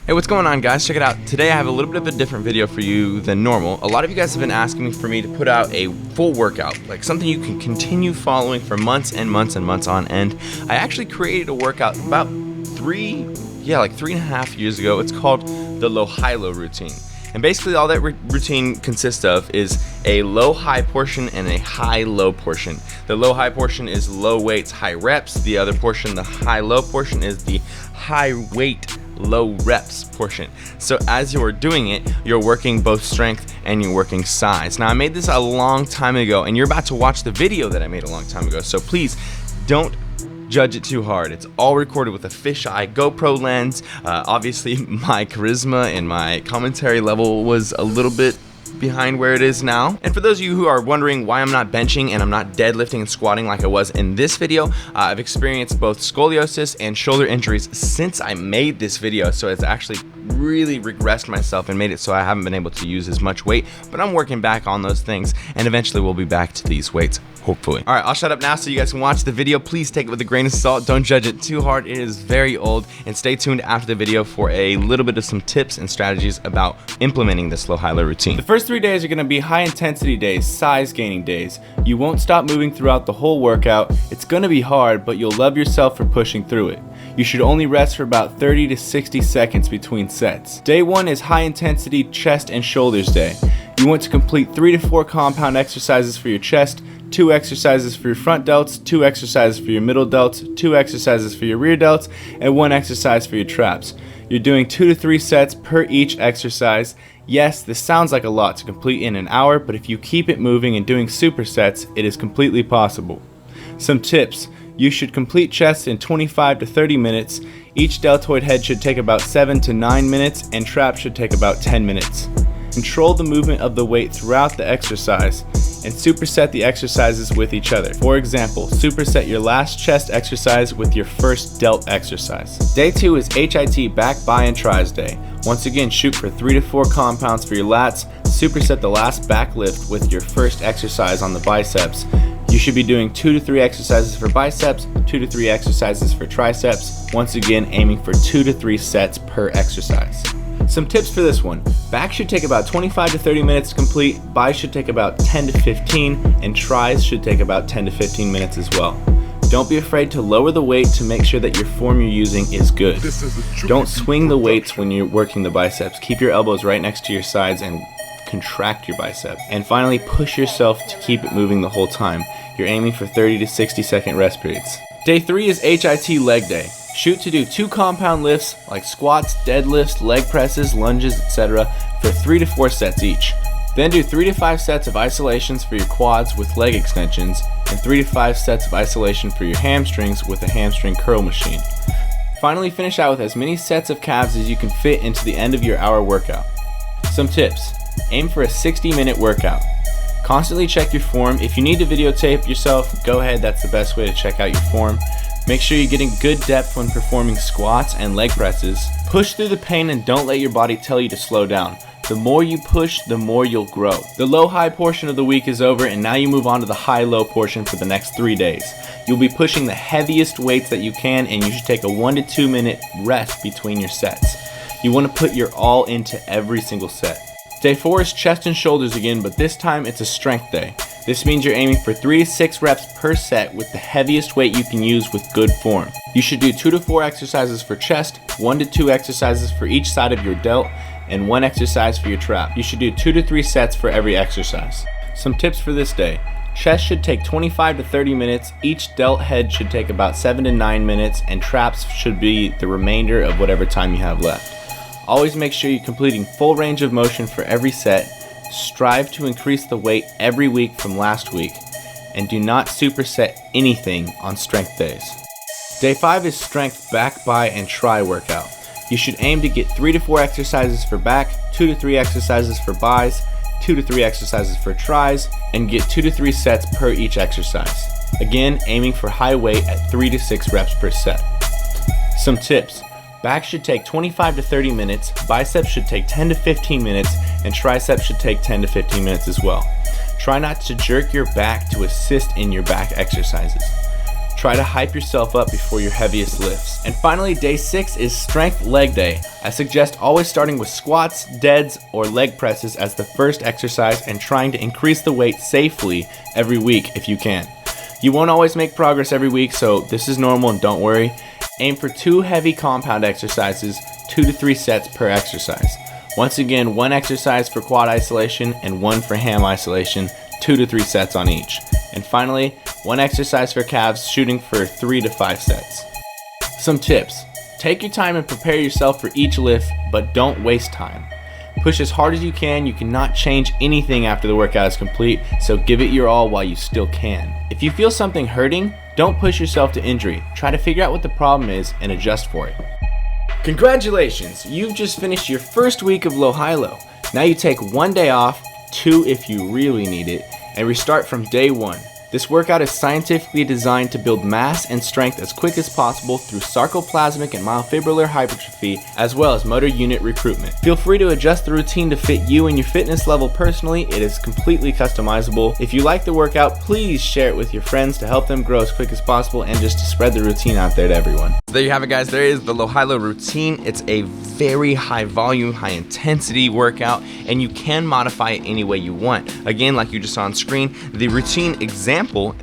Hey, what's going on, guys? Check it out. Today I have a little bit of a different video for you than normal. A lot of you guys have been asking me for me to put out a full workout, like something you can continue following for months and months and months on end. I actually created a workout about 3.5 years ago. It's called the LoHiLo routine. And basically all that routine consists of is a low-high portion and a high-low portion. The low-high portion is low weights, high reps. The other portion, the high-low portion, is the high weight, low reps portion. So as you're doing it, you're working both strength and you're working size. Now, I made this a long time ago, and you're about to watch the video that I made a long time ago. So please don't judge it too hard. It's all recorded with a fisheye GoPro lens. Obviously, my charisma and my commentary level was a little bit behind where it is now. And for those of you who are wondering why I'm not benching and I'm not deadlifting and squatting like I was in this video, I've experienced both scoliosis and shoulder injuries since I made this video, so it's actually really regressed myself and made it so I haven't been able to use as much weight, but I'm working back on those things, and eventually we'll be back to these weights, hopefully. All right, I'll shut up now so you guys can watch the video. Please take it with a grain of salt. Don't judge it too hard. It is very old, and stay tuned after the video for a little bit of some tips and strategies about implementing this LoHiLo routine. The first 3 days are gonna be high intensity days, size gaining days. You won't stop moving throughout the whole workout. It's gonna be hard, but you'll love yourself for pushing through it. You should only rest for about 30 to 60 seconds between sets. Day 1 is high intensity chest and shoulders day. You want to complete 3 to 4 compound exercises for your chest, 2 exercises for your front delts, 2 exercises for your middle delts, 2 exercises for your rear delts, and 1 exercise for your traps. You're doing 2 to 3 sets per each exercise. Yes, this sounds like a lot to complete in an hour, but if you keep it moving and doing supersets, it is completely possible. Some tips. You should complete chest in 25 to 30 minutes. Each deltoid head should take about 7 to 9 minutes, and traps should take about 10 minutes. Control the movement of the weight throughout the exercise and superset the exercises with each other. For example, superset your last chest exercise with your first delt exercise. Day 2 is HIT back, bi, and tris day. Once again, shoot for 3 to 4 compounds for your lats. Superset the last back lift with your first exercise on the biceps. You should be doing 2 to 3 exercises for biceps, 2 to 3 exercises for triceps. Once again, aiming for 2 to 3 sets per exercise. Some tips for this one. Back should take about 25 to 30 minutes to complete, bi should take about 10 to 15, and tris should take about 10 to 15 minutes as well. Don't be afraid to lower the weight to make sure that your form you're using is good. Don't swing the weights when you're working the biceps. Keep your elbows right next to your sides and contract your bicep. And finally, push yourself to keep it moving the whole time. You're aiming for 30 to 60 second rest periods. Day 3 is HIT leg day. Shoot to do 2 compound lifts like squats, deadlifts, leg presses, lunges, etc. for 3 to 4 sets each. Then do 3 to 5 sets of isolations for your quads with leg extensions, and 3 to 5 sets of isolation for your hamstrings with a hamstring curl machine. Finally, finish out with as many sets of calves as you can fit into the end of your hour workout. Some tips. Aim for a 60-minute workout. Constantly check your form. If you need to videotape yourself, go ahead, that's the best way to check out your form. Make sure you're getting good depth when performing squats and leg presses. Push through the pain and don't let your body tell you to slow down. The more you push, the more you'll grow. The low-high portion of the week is over, and now you move on to the high-low portion for the next 3 days. You'll be pushing the heaviest weights that you can, and you should take a 1 to 2 minute rest between your sets. You want to put your all into every single set. Day 4 is chest and shoulders again, but this time it's a strength day. This means you're aiming for 3 to 6 reps per set with the heaviest weight you can use with good form. You should do 2 to 4 exercises for chest, 1 to 2 exercises for each side of your delt, and 1 exercise for your trap. You should do 2 to 3 sets for every exercise. Some tips for this day. Chest should take 25 to 30 minutes, each delt head should take about 7 to 9 minutes, and traps should be the remainder of whatever time you have left. Always make sure you're completing full range of motion for every set. Strive to increase the weight every week from last week, and do not superset anything on strength days. Day 5 is strength back, bi, and tri workout. You should aim to get 3 to 4 exercises for back, 2 to 3 exercises for bis, 2 to 3 exercises for tris, and get 2 to 3 sets per each exercise. Again, aiming for high weight at 3 to 6 reps per set. Some tips. Back should take 25 to 30 minutes, biceps should take 10 to 15 minutes, and triceps should take 10 to 15 minutes as well. Try not to jerk your back to assist in your back exercises. Try to hype yourself up before your heaviest lifts. And finally, day 6 is strength leg day. I suggest always starting with squats, deads, or leg presses as the first exercise and trying to increase the weight safely every week if you can. You won't always make progress every week, so this is normal and don't worry. Aim for 2 heavy compound exercises, 2 to 3 sets per exercise. Once again, 1 exercise for quad isolation and 1 for ham isolation, 2 to 3 sets on each. And finally, 1 exercise for calves, shooting for 3 to 5 sets. Some tips. Take your time and prepare yourself for each lift, but don't waste time. Push as hard as you can. You cannot change anything after the workout is complete, so give it your all while you still can. If you feel something hurting, don't push yourself to injury. Try to figure out what the problem is and adjust for it. Congratulations! You've just finished your first week of LoHiLo. Now you take 1 day off, 2 if you really need it, and restart from day 1. This workout is scientifically designed to build mass and strength as quick as possible through sarcoplasmic and myofibrillar hypertrophy, as well as motor unit recruitment. Feel free to adjust the routine to fit you and your fitness level personally. It is completely customizable. If you like the workout, please share it with your friends to help them grow as quick as possible and just to spread the routine out there to everyone. There you have it, guys. There is the LoHiLo routine. It's a very high volume, high intensity workout, and you can modify it any way you want. Again, like you just saw on screen, the routine example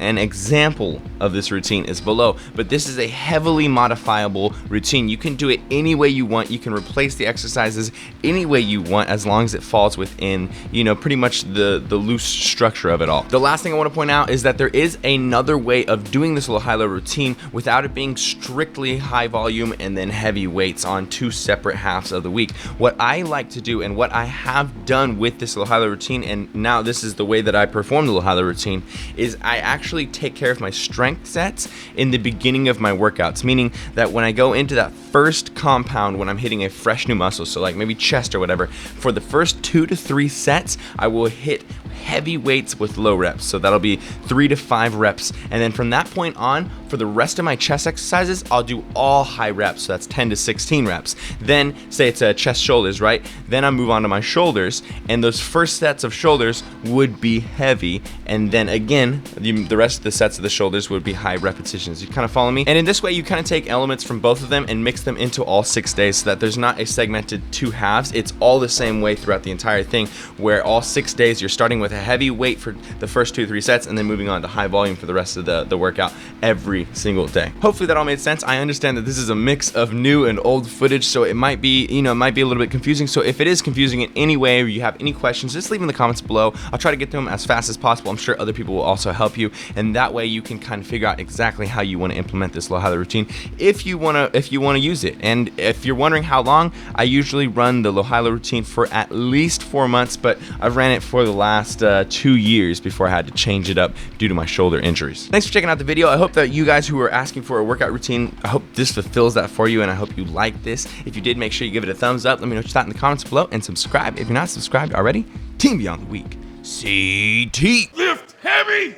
of this routine is below, but this is a heavily modifiable routine. You can do it any way you want. You can replace the exercises any way you want as long as it falls within, pretty much the loose structure of it all. The last thing I want to point out is that there is another way of doing this LoHiLo routine without it being strictly high volume and then heavy weights on 2 separate halves of the week. What I like to do and what I have done with this LoHiLo routine, and now this is the way that I perform the LoHiLo routine, is I actually take care of my strength sets in the beginning of my workouts, meaning that when I go into that first compound, when I'm hitting a fresh new muscle, so like maybe chest or whatever, for the first 2 to 3 sets, I will hit heavy weights with low reps. So that'll be 3 to 5 reps. And then from that point on, for the rest of my chest exercises, I'll do all high reps. So that's 10 to 16 reps. Then say it's a chest shoulders, right? Then I move on to my shoulders, and those first sets of shoulders would be heavy. And then again, the rest of the sets of the shoulders would be high repetitions. You kind of follow me? And in this way, you kind of take elements from both of them and mix them into all 6 days so that there's not a segmented 2 halves. It's all the same way throughout the entire thing, where all 6 days you're starting with a heavy weight for the first 2 to 3 sets and then moving on to high volume for the rest of the workout every single day. Hopefully that all made sense. I understand that this is a mix of new and old footage, so it might be, it might be a little bit confusing. So if it is confusing in any way or you have any questions, just leave them in the comments below. I'll try to get to them as fast as possible. I'm sure other people will also help you, and that way you can kind of figure out exactly how you want to implement this LoHiLo routine if you want to use it. And if you're wondering how long, I usually run the LoHiLo routine for at least 4 months, but I've ran it for the last 2 years before I had to change it up due to my shoulder injuries. Thanks for checking out the video. I hope that you guys who are asking for a workout routine, I hope this fulfills that for you, and I hope you like this. If you did, make sure you give it a thumbs up. Let me know what you thought in the comments below, and subscribe if you're not subscribed already. Team Beyond the Week, CT. Lift heavy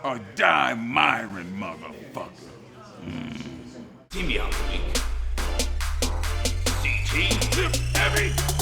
or die Myron, motherfucker. Team Beyond the Week, CT. Lift heavy